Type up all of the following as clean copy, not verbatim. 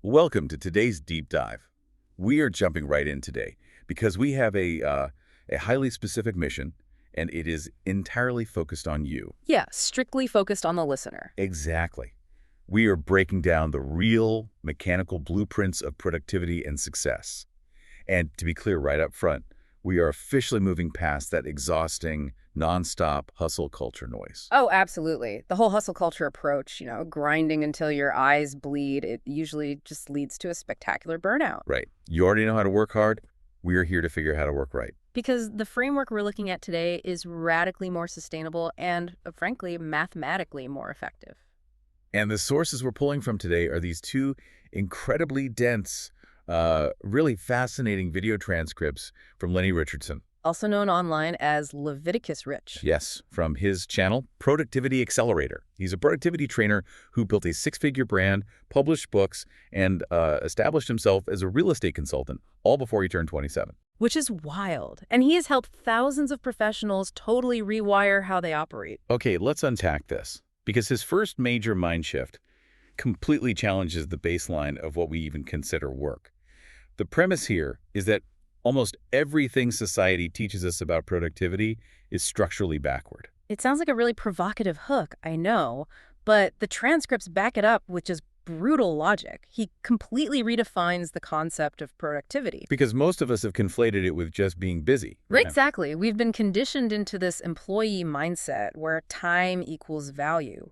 Welcome to today's deep dive. We are jumping right in today because we have a highly specific mission, and it is entirely focused on you. Yeah, strictly focused on the listener. Exactly. We are breaking down the real mechanical blueprints of productivity and success. And to be clear right up front, we are officially moving past that exhausting, nonstop hustle culture noise. Oh, absolutely. The whole hustle culture approach, grinding until your eyes bleed, it usually just leads to a spectacular burnout. Right. You already know how to work hard. We are here to figure out how to work right. Because the framework we're looking at today is radically more sustainable and, frankly, mathematically more effective. And the sources we're pulling from today are these two incredibly dense, really fascinating video transcripts from Lenny Richardson. Also known online as Leviticus Rich. Yes, from his channel, Productivity Accelerator. He's a productivity trainer who built a six-figure brand, published books, and established himself as a real estate consultant, all before he turned 27. Which is wild. And he has helped thousands of professionals totally rewire how they operate. Okay, let's unpack this, because his first major mind shift completely challenges the baseline of what we even consider work. The premise here is that almost everything society teaches us about productivity is structurally backward. It sounds like a really provocative hook, I know, but the transcripts back it up with just brutal logic. He completely redefines the concept of productivity. Because most of us have conflated it with just being busy. Right? Exactly. We've been conditioned into this employee mindset where time equals value.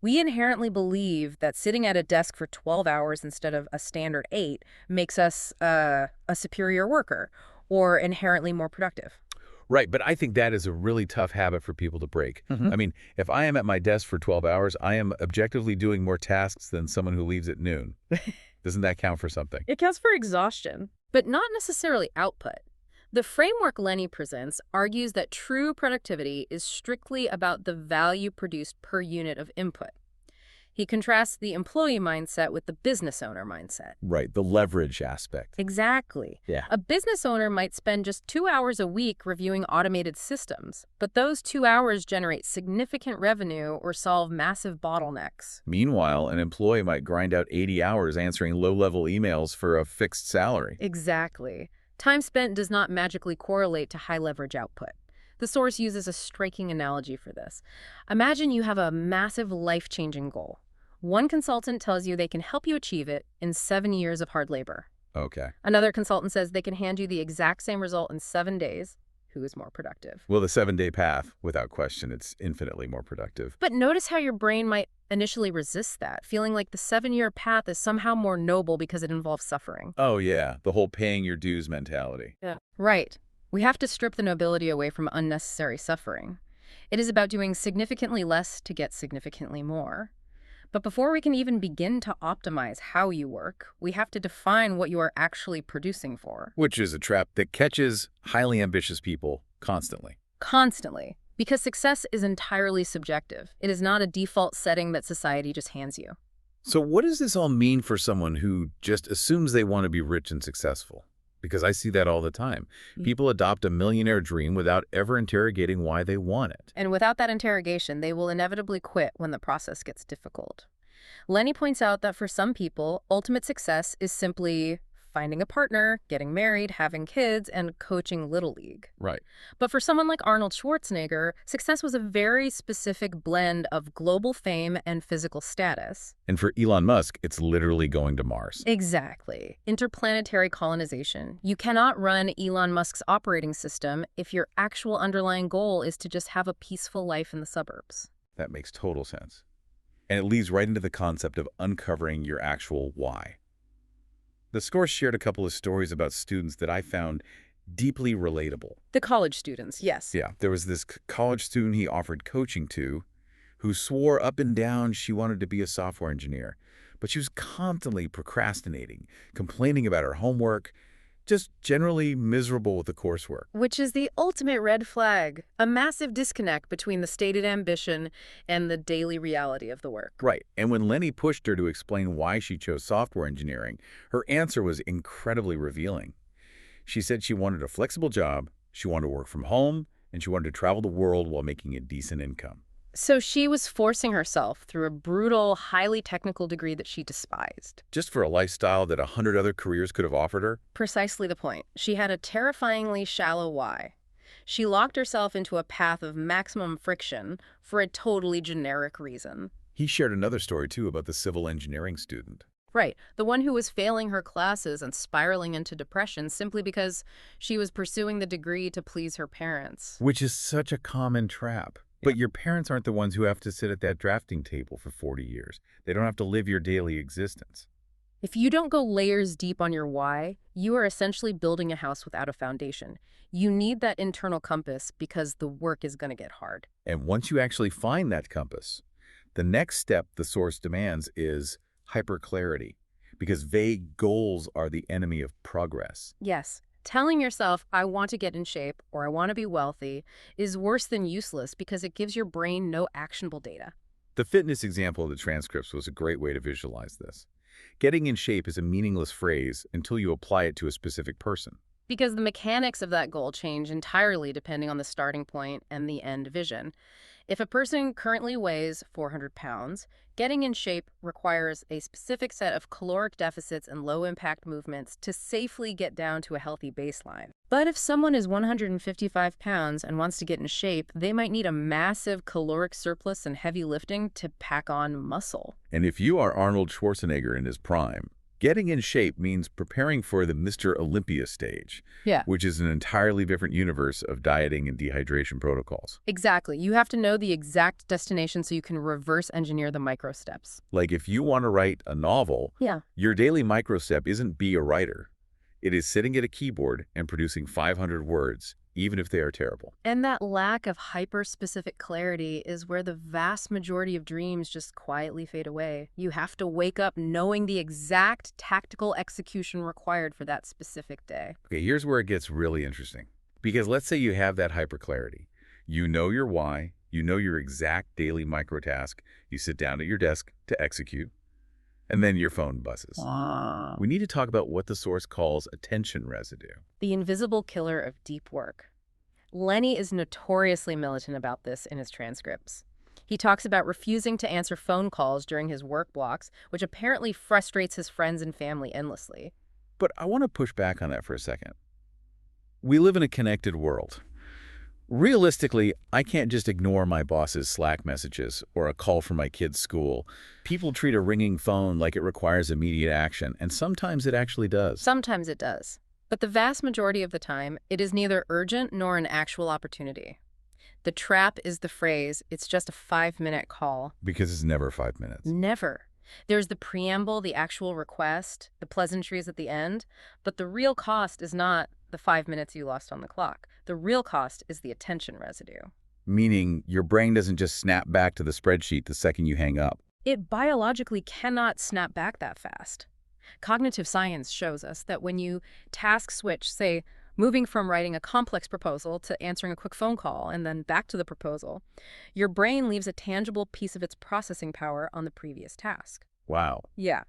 We inherently believe that sitting at a desk for 12 hours instead of a standard 8 makes us a superior worker or inherently more productive. Right, but I think that is a really tough habit for people to break. I mean, if I am at my desk for 12 hours, I am objectively doing more tasks than someone who leaves at noon. Doesn't that count for something? It counts for exhaustion, but not necessarily output. The framework Lenny presents argues that true productivity is strictly about the value produced per unit of input. He contrasts the employee mindset with the business owner mindset. Right, the leverage aspect. Exactly. Yeah. A business owner might spend just 2 hours a week reviewing automated systems, but those 2 hours generate significant revenue or solve massive bottlenecks. Meanwhile, an employee might grind out 80 hours answering low-level emails for a fixed salary. Exactly. Time spent does not magically correlate to high leverage output. The source uses a striking analogy for this. Imagine you have a massive life-changing goal. One consultant tells you they can help you achieve it in 7 years of hard labor. Okay. Another consultant says they can hand you the exact same result in 7 days. Who is more productive? Well, the 7-day path, without question, it's infinitely more productive. But notice how your brain might initially resist that, feeling like the 7-year path is somehow more noble because it involves suffering. Oh, yeah, the whole paying your dues mentality. Yeah. Right. We have to strip the nobility away from unnecessary suffering. It is about doing significantly less to get significantly more. But before we can even begin to optimize how you work, we have to define what you are actually producing for. Which is a trap that catches highly ambitious people constantly. Constantly. Because success is entirely subjective. It is not a default setting that society just hands you. So what does this all mean for someone who just assumes they want to be rich and successful? Because I see that all the time. People adopt a millionaire dream without ever interrogating why they want it. And without that interrogation, they will inevitably quit when the process gets difficult. Lenny points out that for some people, ultimate success is simply finding a partner, getting married, having kids, and coaching Little League. Right. But for someone like Arnold Schwarzenegger, success was a very specific blend of global fame and physical status. And for Elon Musk, it's literally going to Mars. Exactly. Interplanetary colonization. You cannot run Elon Musk's operating system if your actual underlying goal is to just have a peaceful life in the suburbs. That makes total sense. And it leads right into the concept of uncovering your actual why. The score shared a couple of stories about students that I found deeply relatable. The college students, yes. Yeah, there was this college student he offered coaching to who swore up and down she wanted to be a software engineer, but she was constantly procrastinating, complaining about her homework, just generally miserable with the coursework. Which is the ultimate red flag, a massive disconnect between the stated ambition and the daily reality of the work. Right, and when Lenny pushed her to explain why she chose software engineering, her answer was incredibly revealing. She said she wanted a flexible job, she wanted to work from home, and she wanted to travel the world while making a decent income. So she was forcing herself through a brutal, highly technical degree that she despised. Just for a lifestyle that 100 other careers could have offered her? Precisely the point. She had a terrifyingly shallow why. She locked herself into a path of maximum friction for a totally generic reason. He shared another story, too, about the civil engineering student. Right, the one who was failing her classes and spiraling into depression simply because she was pursuing the degree to please her parents. Which is such a common trap. Yeah. But your parents aren't the ones who have to sit at that drafting table for 40 years. They don't have to live your daily existence. If you don't go layers deep on your why, you are essentially building a house without a foundation. You need that internal compass because the work is going to get hard. And once you actually find that compass, the next step the source demands is hyperclarity, because vague goals are the enemy of progress. Yes, telling yourself, I want to get in shape or I want to be wealthy is worse than useless because it gives your brain no actionable data. The fitness example of the transcripts was a great way to visualize this. Getting in shape is a meaningless phrase until you apply it to a specific person. Because the mechanics of that goal change entirely depending on the starting point and the end vision. If a person currently weighs 400 pounds, getting in shape requires a specific set of caloric deficits and low-impact movements to safely get down to a healthy baseline. But if someone is 155 pounds and wants to get in shape, they might need a massive caloric surplus and heavy lifting to pack on muscle. And if you are Arnold Schwarzenegger in his prime, getting in shape means preparing for the Mr. Olympia stage, Yeah. which is an entirely different universe of dieting and dehydration protocols. Exactly. You have to know the exact destination so you can reverse engineer the micro steps. Like if you want to write a novel, Yeah. your daily micro step isn't be a writer. It is sitting at a keyboard and producing 500 words, even if they are terrible. And that lack of hyper-specific clarity is where the vast majority of dreams just quietly fade away. You have to wake up knowing the exact tactical execution required for that specific day. Okay, here's where it gets really interesting. Because let's say you have that hyperclarity. You know your why, you know your exact daily micro task, you sit down at your desk to execute, and then your phone buzzes. Wow. We need to talk about what the source calls attention residue. The invisible killer of deep work. Lenny is notoriously militant about this in his transcripts. He talks about refusing to answer phone calls during his work blocks, which apparently frustrates his friends and family endlessly. But I want to push back on that for a second. We live in a connected world. Realistically, I can't just ignore my boss's Slack messages or a call from my kid's school. People treat a ringing phone like it requires immediate action, and sometimes it actually does. Sometimes it does. But the vast majority of the time, it is neither urgent nor an actual opportunity. The trap is the phrase, it's just a 5-minute call. Because it's never 5 minutes. Never. There's the preamble, the actual request, the pleasantries at the end, but the real cost is not the 5 minutes you lost on the clock. The real cost is the attention residue. Meaning your brain doesn't just snap back to the spreadsheet the second you hang up. It biologically cannot snap back that fast. Cognitive science shows us that when you task switch, say, moving from writing a complex proposal to answering a quick phone call and then back to the proposal, your brain leaves a tangible piece of its processing power on the previous task. Wow. Yeah.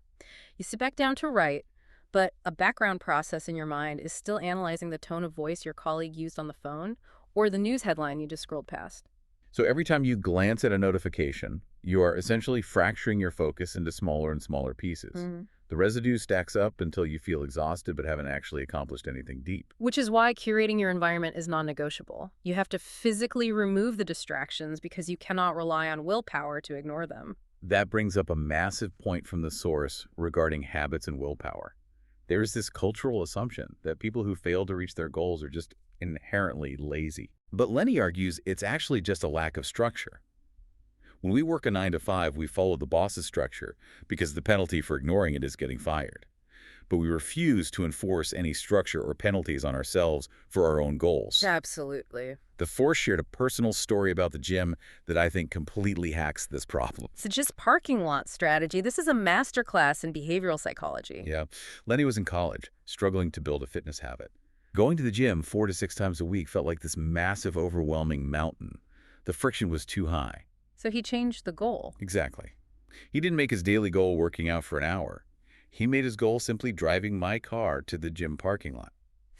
You sit back down to write, but a background process in your mind is still analyzing the tone of voice your colleague used on the phone or the news headline you just scrolled past. So every time you glance at a notification, you are essentially fracturing your focus into smaller and smaller pieces. The residue stacks up until you feel exhausted but haven't actually accomplished anything deep. Which is why curating your environment is non-negotiable. You have to physically remove the distractions because you cannot rely on willpower to ignore them. That brings up a massive point from the source regarding habits and willpower. There is this cultural assumption that people who fail to reach their goals are just inherently lazy. But Lenny argues it's actually just a lack of structure. When we work a 9-to-5, we follow the boss's structure because the penalty for ignoring it is getting fired. But we refuse to enforce any structure or penalties on ourselves for our own goals. Absolutely. The Force shared a personal story about the gym that I think completely hacks this problem. It's just parking lot strategy. This is a masterclass in behavioral psychology. Yeah. Lenny was in college, struggling to build a fitness habit. Going to the gym 4 to 6 times a week felt like this massive, overwhelming mountain. The friction was too high. So he changed the goal. Exactly. He didn't make his daily goal working out for an hour. He made his goal simply driving my car to the gym parking lot.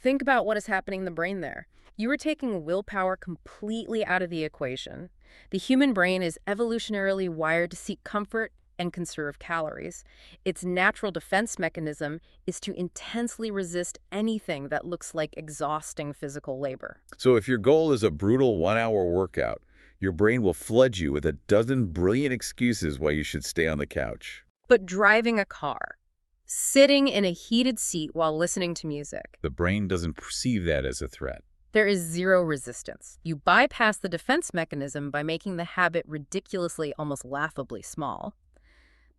Think about what is happening in the brain there. You are taking willpower completely out of the equation. The human brain is evolutionarily wired to seek comfort and conserve calories. Its natural defense mechanism is to intensely resist anything that looks like exhausting physical labor. So if your goal is a brutal 1-hour workout, your brain will flood you with a dozen brilliant excuses why you should stay on the couch. But driving a car, sitting in a heated seat while listening to music, The brain doesn't perceive that as a threat. there is zero resistance. You bypass the defense mechanism by making the habit ridiculously, almost laughably small.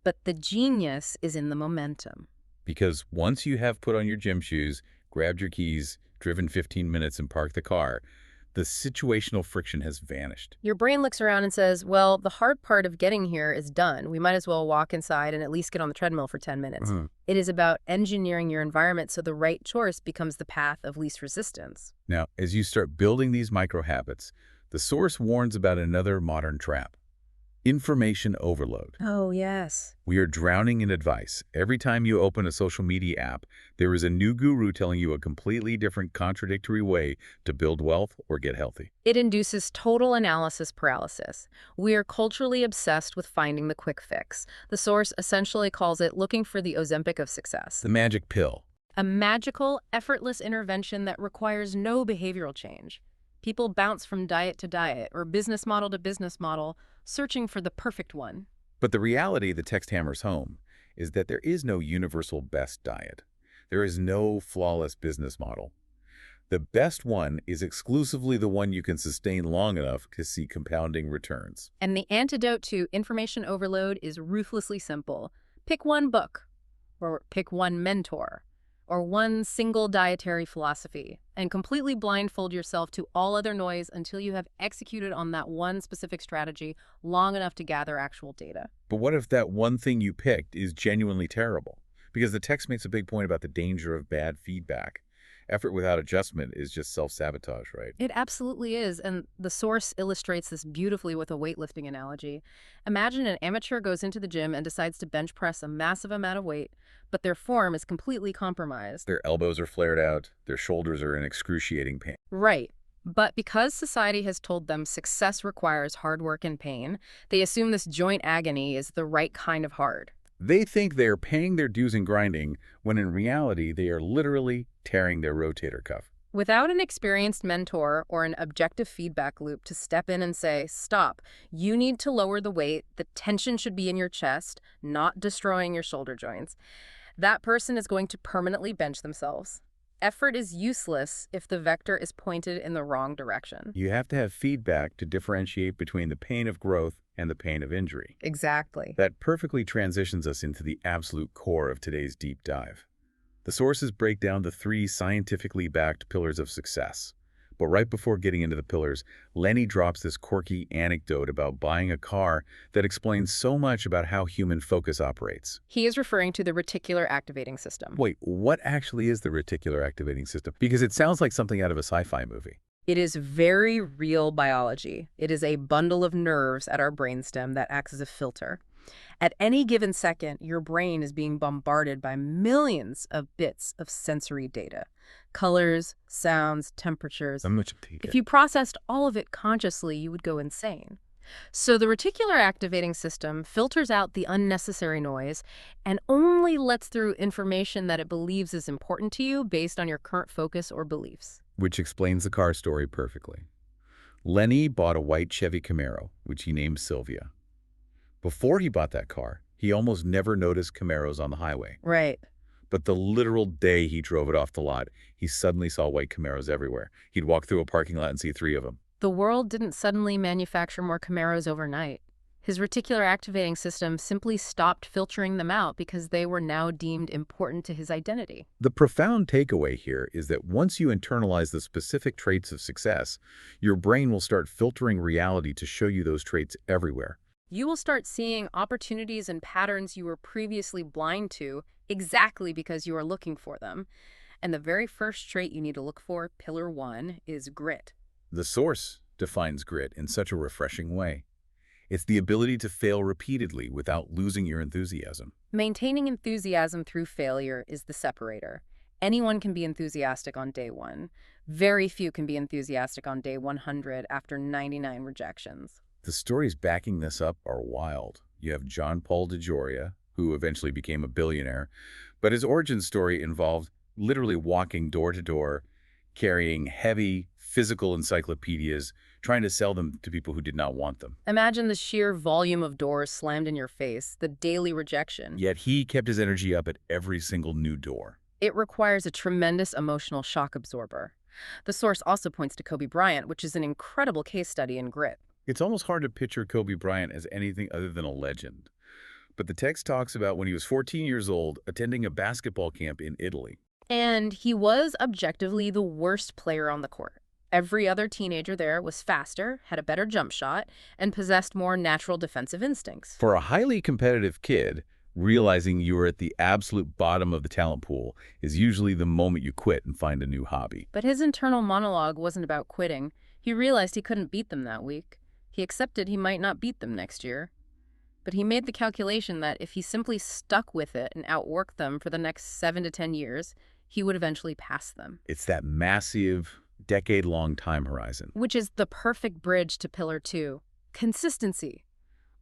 But the genius is in the momentum. Because once you have put on your gym shoes, grabbed your keys, driven 15 minutes and parked the car, the situational friction has vanished. Your brain looks around and says, well, the hard part of getting here is done. We might as well walk inside and at least get on the treadmill for 10 minutes. It is about engineering your environment so the right choice becomes the path of least resistance. Now, as you start building these micro habits, the source warns about another modern trap: information overload. Oh, yes. We are drowning in advice. Every time you open a social media app, there is a new guru telling you a completely different, contradictory way to build wealth or get healthy. It induces total analysis paralysis. We are culturally obsessed with finding the quick fix. The source essentially calls it looking for the Ozempic of success. The magic pill. A magical, effortless intervention that requires no behavioral change. People bounce from diet to diet or business model to business model, searching for the perfect one. But the reality the text hammers home is that there is no universal best diet. There is no flawless business model. The best one is exclusively the one you can sustain long enough to see compounding returns. And the antidote to information overload is ruthlessly simple. Pick one book, or pick one mentor, or one single dietary philosophy, and completely blindfold yourself to all other noise until you have executed on that one specific strategy long enough to gather actual data. But what if that one thing you picked is genuinely terrible? Because the text makes a big point about the danger of bad feedback. Effort without adjustment is just self-sabotage, right? It absolutely is, and the source illustrates this beautifully with a weightlifting analogy. Imagine an amateur goes into the gym and decides to bench press a massive amount of weight, but their form is completely compromised. Their elbows are flared out, their shoulders are in excruciating pain. Right. But because society has told them success requires hard work and pain, they assume this joint agony is the right kind of hard. They think they are paying their dues in grinding, when in reality they are literally tearing their rotator cuff. Without an experienced mentor or an objective feedback loop to step in and say, stop, you need to lower the weight, the tension should be in your chest, not destroying your shoulder joints, that person is going to permanently bench themselves. Effort is useless if the vector is pointed in the wrong direction. You have to have feedback to differentiate between the pain of growth and the pain of injury. Exactly. That perfectly transitions us into the absolute core of today's deep dive. The sources break down the 3 scientifically backed pillars of success. But right before getting into the pillars, Lenny drops this quirky anecdote about buying a car that explains so much about how human focus operates. He is referring to the reticular activating system. Wait, what actually is the reticular activating system? Because it sounds like something out of a sci-fi movie. It is very real biology. It is a bundle of nerves at our brainstem that acts as a filter. At any given second, your brain is being bombarded by millions of bits of sensory data. Colors, sounds, temperatures. If you processed all of it consciously, you would go insane. So the reticular activating system filters out the unnecessary noise and only lets through information that it believes is important to you based on your current focus or beliefs. Which explains the car story perfectly. Lenny bought a white Chevy Camaro, which he named Sylvia. Before he bought that car, he almost never noticed Camaros on the highway. Right. But the literal day he drove it off the lot, he suddenly saw white Camaros everywhere. He'd walk through a parking lot and see 3 of them. The world didn't suddenly manufacture more Camaros overnight. His reticular activating system simply stopped filtering them out because they were now deemed important to his identity. The profound takeaway here is that once you internalize the specific traits of success, your brain will start filtering reality to show you those traits everywhere. You will start seeing opportunities and patterns you were previously blind to exactly because you are looking for them. And the very first trait you need to look for, pillar 1, is grit. The source defines grit in such a refreshing way. It's the ability to fail repeatedly without losing your enthusiasm. Maintaining enthusiasm through failure is the separator. Anyone can be enthusiastic on day 1. Very few can be enthusiastic on day 100 after 99 rejections. the stories backing this up are wild. You have John Paul DeJoria, who eventually became a billionaire, but his origin story involved literally walking door to door, carrying heavy physical encyclopedias, trying to sell them to people who did not want them. Imagine the sheer volume of doors slammed in your face, the daily rejection. Yet he kept his energy up at every single new door. It requires a tremendous emotional shock absorber. The source also points to Kobe Bryant, which is an incredible case study in grit. It's almost hard to picture Kobe Bryant as anything other than a legend. But the text talks about when he was 14 years old, attending a basketball camp in Italy. And he was objectively the worst player on the court. Every other teenager there was faster, had a better jump shot, and possessed more natural defensive instincts. For a highly competitive kid, realizing you are at the absolute bottom of the talent pool is usually the moment you quit and find a new hobby. But his internal monologue wasn't about quitting. He realized he couldn't beat them that week. He accepted he might not beat them next year. But he made the calculation that if he simply stuck with it and outworked them for the next 7 to 10 years, he would eventually pass them. It's that massive, decade-long time horizon. Which is the perfect bridge to Pillar 2, consistency.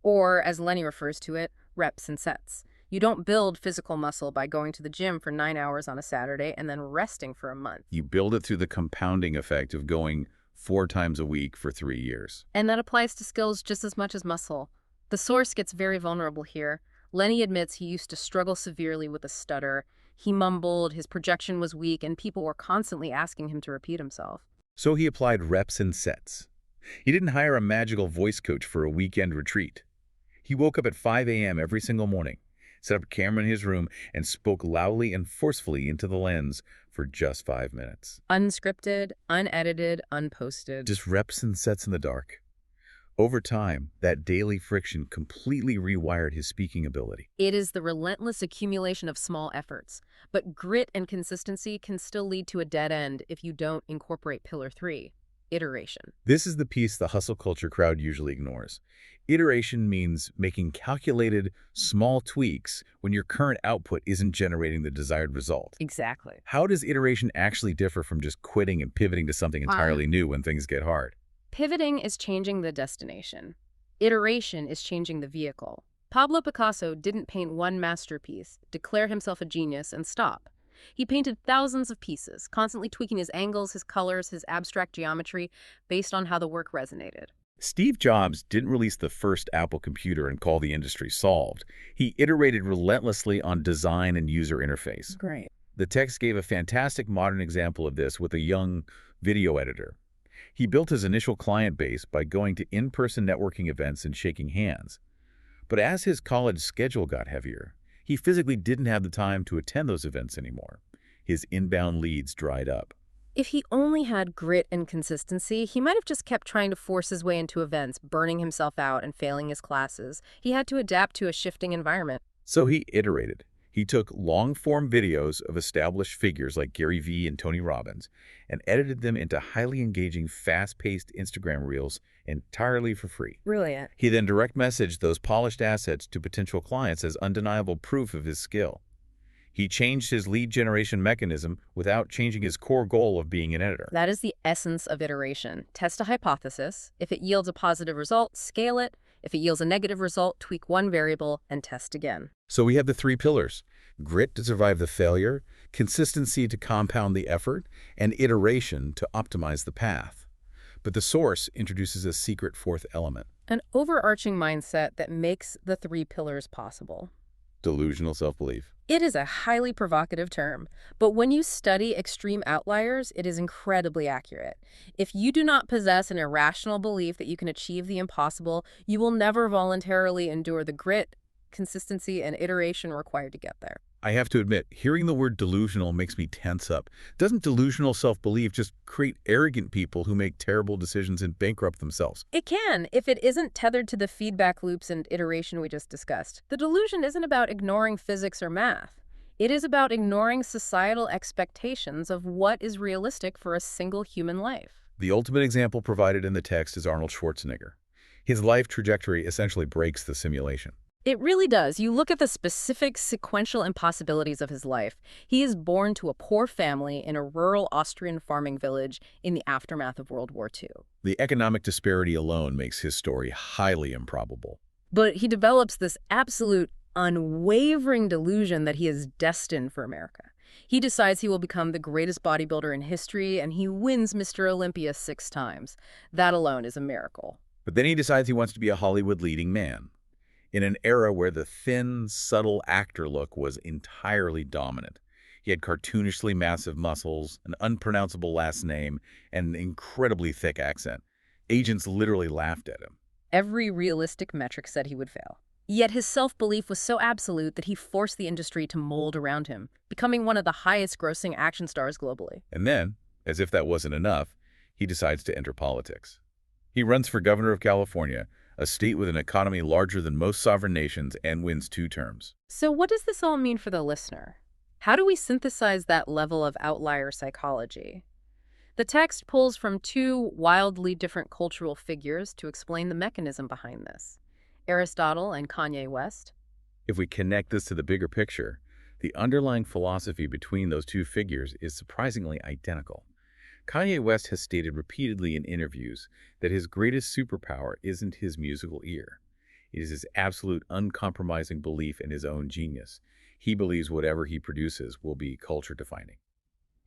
Or, as Lenny refers to it, reps and sets. You don't build physical muscle by going to the gym for 9 hours on a Saturday and then resting for a month. You build it through the compounding effect of going 4 times a week for 3 years. And that applies to skills just as much as muscle. The source gets very vulnerable here. Lenny admits he used to struggle severely with a stutter. He mumbled, his projection was weak, and people were constantly asking him to repeat himself. So he applied reps and sets. He didn't hire a magical voice coach for a weekend retreat. He woke up at 5 a.m. every single morning, set up a camera in his room, and spoke loudly and forcefully into the lens for just 5 minutes. Unscripted, unedited, unposted. Just reps and sets in the dark. Over time, that daily friction completely rewired his speaking ability. It is the relentless accumulation of small efforts. But grit and consistency can still lead to a dead end if you don't incorporate Pillar 3, iteration. This is the piece the hustle culture crowd usually ignores. Iteration means making calculated, small tweaks when your current output isn't generating the desired result. Exactly. How does iteration actually differ from just quitting and pivoting to something entirely new when things get hard? Pivoting is changing the destination. Iteration is changing the vehicle. Pablo Picasso didn't paint one masterpiece, declare himself a genius, and stop. He painted thousands of pieces, constantly tweaking his angles, his colors, his abstract geometry, based on how the work resonated. Steve Jobs didn't release the first Apple computer and call the industry solved. He iterated relentlessly on design and user interface. Great. The text gave a fantastic modern example of this with a young video editor. He built his initial client base by going to in-person networking events and shaking hands. But as his college schedule got heavier, he physically didn't have the time to attend those events anymore. His inbound leads dried up. If he only had grit and consistency, he might have just kept trying to force his way into events, burning himself out and failing his classes. He had to adapt to a shifting environment. So he iterated. He took long-form videos of established figures like Gary Vee and Tony Robbins and edited them into highly engaging, fast-paced Instagram reels entirely for free. Brilliant. He then direct messaged those polished assets to potential clients as undeniable proof of his skill. He changed his lead generation mechanism without changing his core goal of being an editor. That is the essence of iteration. Test a hypothesis. If it yields a positive result, scale it. If it yields a negative result, tweak one variable and test again. So we have the 3 pillars: grit to survive the failure, consistency to compound the effort, and iteration to optimize the path. But the source introduces a secret 4th element: An overarching mindset that makes the 3 pillars possible. delusional self-belief. It is a highly provocative term, but when you study extreme outliers, it is incredibly accurate. If you do not possess an irrational belief that you can achieve the impossible, you will never voluntarily endure the grit, consistency, and iteration required to get there. I have to admit, hearing the word delusional makes me tense up. Doesn't delusional self-belief just create arrogant people who make terrible decisions and bankrupt themselves? It can, if it isn't tethered to the feedback loops and iteration we just discussed. The delusion isn't about ignoring physics or math. It is about ignoring societal expectations of what is realistic for a single human life. The ultimate example provided in the text is Arnold Schwarzenegger. His life trajectory essentially breaks the simulation. It really does. You look at the specific sequential impossibilities of his life. He is born to a poor family in a rural Austrian farming village in the aftermath of World War II. The economic disparity alone makes his story highly improbable. But he develops this absolute, unwavering delusion that he is destined for America. He decides he will become the greatest bodybuilder in history, and he wins Mr. Olympia 6 times. That alone is a miracle. But then he decides he wants to be a Hollywood leading man. In an era where the thin, subtle actor look was entirely dominant. He had cartoonishly massive muscles, an unpronounceable last name, and an incredibly thick accent. Agents literally laughed at him. Every realistic metric said he would fail. Yet his self-belief was so absolute that he forced the industry to mold around him, becoming one of the highest-grossing action stars globally. And then, as if that wasn't enough, he decides to enter politics. He runs for governor of California, a state with an economy larger than most sovereign nations, and wins 2 terms. So what does this all mean for the listener? How do we synthesize that level of outlier psychology? The text pulls from 2 wildly different cultural figures to explain the mechanism behind this: Aristotle and Kanye West. If we connect this to the bigger picture, the underlying philosophy between those 2 figures is surprisingly identical. Kanye West has stated repeatedly in interviews that his greatest superpower isn't his musical ear. It is his absolute uncompromising belief in his own genius. He believes whatever he produces will be culture-defining.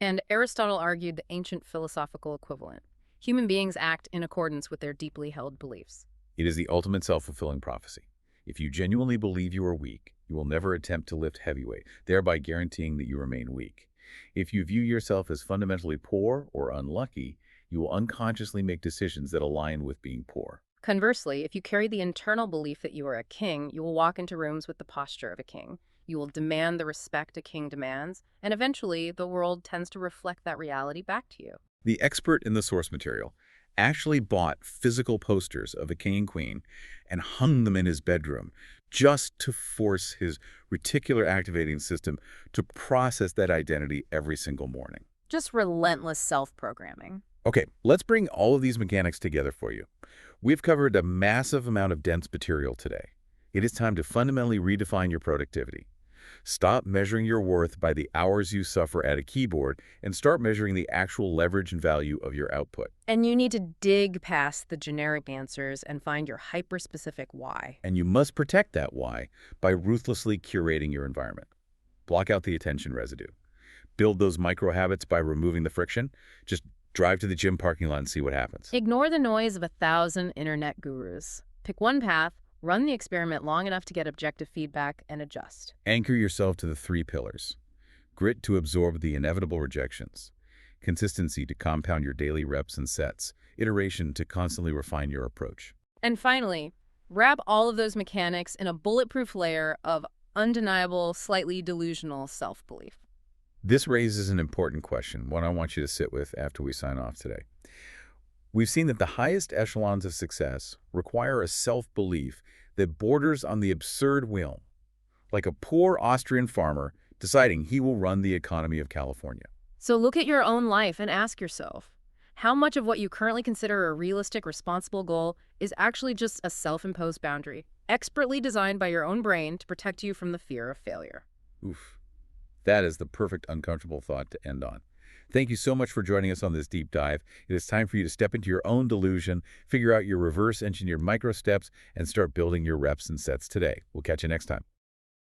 And Aristotle argued the ancient philosophical equivalent. Human beings act in accordance with their deeply held beliefs. It is the ultimate self-fulfilling prophecy. If you genuinely believe you are weak, you will never attempt to lift heavyweight, thereby guaranteeing that you remain weak. If you view yourself as fundamentally poor or unlucky, you will unconsciously make decisions that align with being poor. Conversely, if you carry the internal belief that you are a king, you will walk into rooms with the posture of a king. You will demand the respect a king demands, and eventually the world tends to reflect that reality back to you. The expert in the source material actually bought physical posters of a king and queen and hung them in his bedroom just to force his reticular activating system to process that identity every single morning. Just relentless self-programming. Okay, let's bring all of these mechanics together for you. We've covered a massive amount of dense material today. It is time to fundamentally redefine your productivity. Stop measuring your worth by the hours you suffer at a keyboard and start measuring the actual leverage and value of your output. And you need to dig past the generic answers and find your hyper-specific why. And you must protect that why by ruthlessly curating your environment. Block out the attention residue. Build those micro habits by removing the friction. Just drive to the gym parking lot and see what happens. Ignore the noise of 1,000 internet gurus. Pick one path, run the experiment long enough to get objective feedback, and adjust. Anchor yourself to the 3 pillars. Grit to absorb the inevitable rejections. Consistency to compound your daily reps and sets. Iteration to constantly refine your approach. And finally, wrap all of those mechanics in a bulletproof layer of undeniable, slightly delusional self-belief. This raises an important question, one I want you to sit with after we sign off today. We've seen that the highest echelons of success require a self-belief that borders on the absurd whim, like a poor Austrian farmer deciding he will run the economy of California. So look at your own life and ask yourself, how much of what you currently consider a realistic, responsible goal is actually just a self-imposed boundary, expertly designed by your own brain to protect you from the fear of failure? Oof. That is the perfect uncomfortable thought to end on. Thank you so much for joining us on this deep dive. It is time for you to step into your own delusion, figure out your reverse engineered micro steps, and start building your reps and sets today. We'll catch you next time.